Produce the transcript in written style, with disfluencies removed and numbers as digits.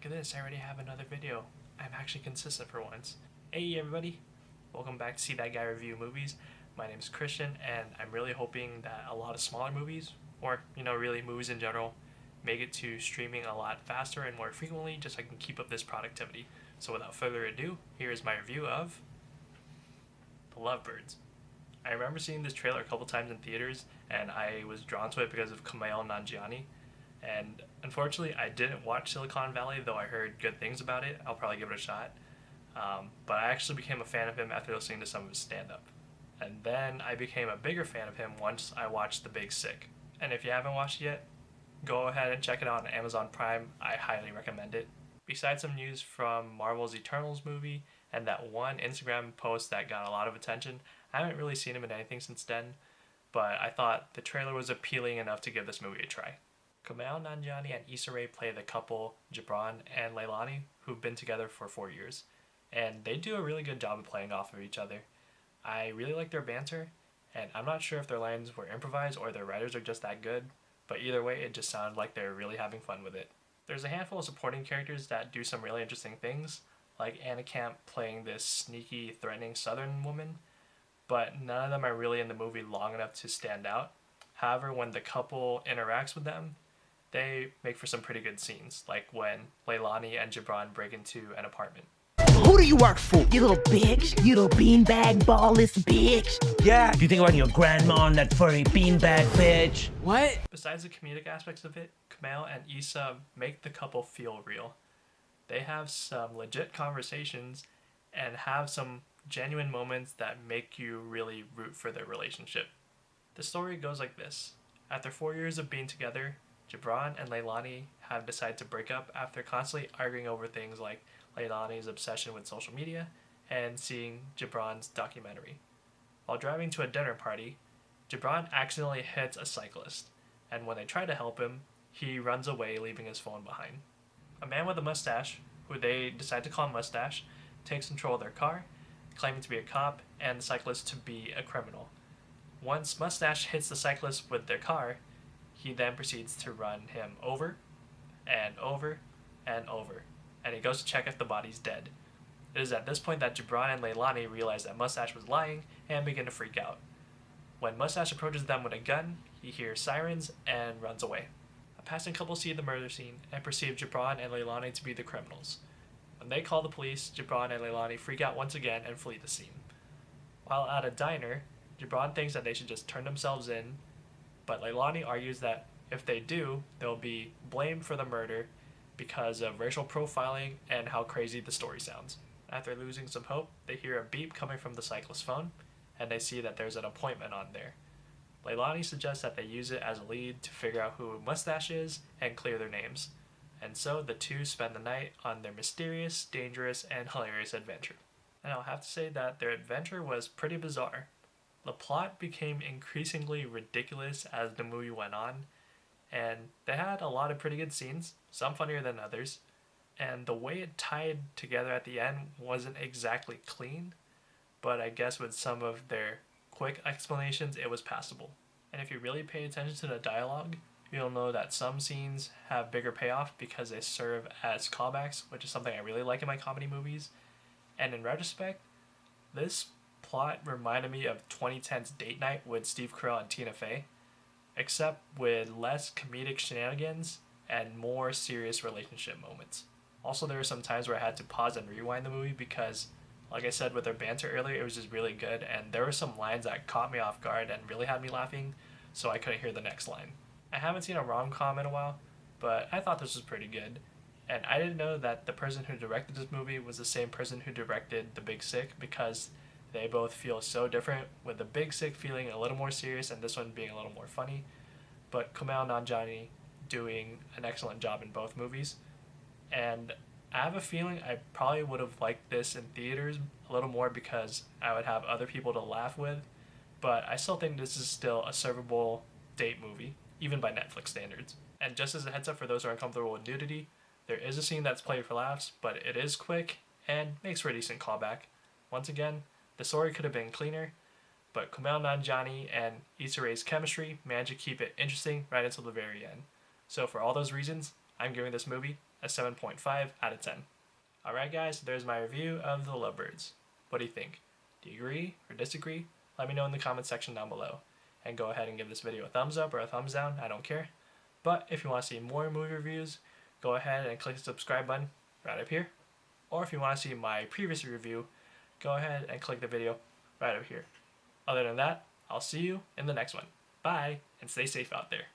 look at this, I already have another video. I'm actually consistent for once. Hey everybody, welcome back to C.Dat.Guy Review Movies. My name is Christian, and I'm really hoping that a lot of smaller movies, or really movies in general, make it to streaming a lot faster and more frequently, just so I can keep up this productivity. So without further ado, here is my review of The Lovebirds. I remember seeing this trailer a couple times in theaters, and I was drawn to it because of Kumail Nanjiani. And unfortunately, I didn't watch Silicon Valley, though I heard good things about it. I'll probably give it a shot. But I actually became a fan of him after listening to some of his stand-up. And then I became a bigger fan of him once I watched The Big Sick. And if you haven't watched it yet, go ahead and check it out on Amazon Prime. I highly recommend it. Besides some news from Marvel's Eternals movie and that one Instagram post that got a lot of attention, I haven't really seen him in anything since then, but I thought the trailer was appealing enough to give this movie a try. Kumail Nanjiani and Issa Rae play the couple Gibran and Leilani, who've been together for 4 years, and they do a really good job of playing off of each other. I really like their banter, and I'm not sure if their lines were improvised or their writers are just that good, but either way, it just sounded like they're really having fun with it. There's a handful of supporting characters that do some really interesting things, like Anna Camp playing this sneaky, threatening southern woman, but none of them are really in the movie long enough to stand out. However, when the couple interacts with them, they make for some pretty good scenes, like when Leilani and Gibran break into an apartment. Who do you work for? You little bitch. You little beanbag ballless bitch. Yeah. You think about your grandma and that furry beanbag bitch? What? Besides the comedic aspects of it, Kumail and Issa make the couple feel real. They have some legit conversations and have some genuine moments that make you really root for their relationship. The story goes like this. After 4 years of being together, Gibran and Leilani have decided to break up after constantly arguing over things like Leilani's obsession with social media and seeing Gibran's documentary. While driving to a dinner party, Gibran accidentally hits a cyclist, and when they try to help him, he runs away, leaving his phone behind. A man with a mustache, who they decide to call Mustache, takes control of their car, claiming to be a cop and the cyclist to be a criminal. Once Mustache hits the cyclist with their car, he then proceeds to run him over and over and over, and he goes to check if the body's dead. It is at this point that Gibran and Leilani realize that Mustache was lying and begin to freak out. When Mustache approaches them with a gun, he hears sirens and runs away. A passing couple see the murder scene and perceive Gibran and Leilani to be the criminals. When they call the police, Gibran and Leilani freak out once again and flee the scene. While at a diner, Gibran thinks that they should just turn themselves in, but Leilani argues that if they do, they'll be blamed for the murder because of racial profiling and how crazy the story sounds. After losing some hope, they hear a beep coming from the cyclist's phone, and they see that there's an appointment on there. Leilani suggests that they use it as a lead to figure out who Mustache is and clear their names. And so the two spend the night on their mysterious, dangerous, and hilarious adventure. And I'll have to say that their adventure was pretty bizarre. The plot became increasingly ridiculous as the movie went on, and they had a lot of pretty good scenes, some funnier than others, and the way it tied together at the end wasn't exactly clean, but I guess with some of their quick explanations, it was passable. And if you really pay attention to the dialogue, you'll know that some scenes have bigger payoff because they serve as callbacks, which is something I really like in my comedy movies. And in retrospect, this plot reminded me of 2010's Date Night with Steve Carell and Tina Fey, except with less comedic shenanigans and more serious relationship moments. Also, there were some times where I had to pause and rewind the movie because, like I said with their banter earlier, it was just really good, and there were some lines that caught me off guard and really had me laughing, so I couldn't hear the next line. I haven't seen a rom-com in a while, but I thought this was pretty good. And I didn't know that the person who directed this movie was the same person who directed The Big Sick, because they both feel so different, with The Big Sick feeling a little more serious and this one being a little more funny. But Kumail Nanjiani doing an excellent job in both movies. And I have a feeling I probably would have liked this in theaters a little more because I would have other people to laugh with. But I still think this is still a servable date movie, even by Netflix standards. And just as a heads up for those who are uncomfortable with nudity, there is a scene that's played for laughs, but it is quick and makes for a decent callback. Once again, the story could have been cleaner, but Kumail Nanjiani and Issa Rae's chemistry managed to keep it interesting right until the very end. So for all those reasons, I'm giving this movie a 7.5 out of 10. Alright guys, there's my review of The Lovebirds. What do you think? Do you agree or disagree? Let me know in the comment section down below. And go ahead and give this video a thumbs up or a thumbs down, I don't care. But if you want to see more movie reviews, go ahead and click the subscribe button right up here. Or if you want to see my previous review, go ahead and click the video right up here. Other than that, I'll see you in the next one. Bye, and stay safe out there.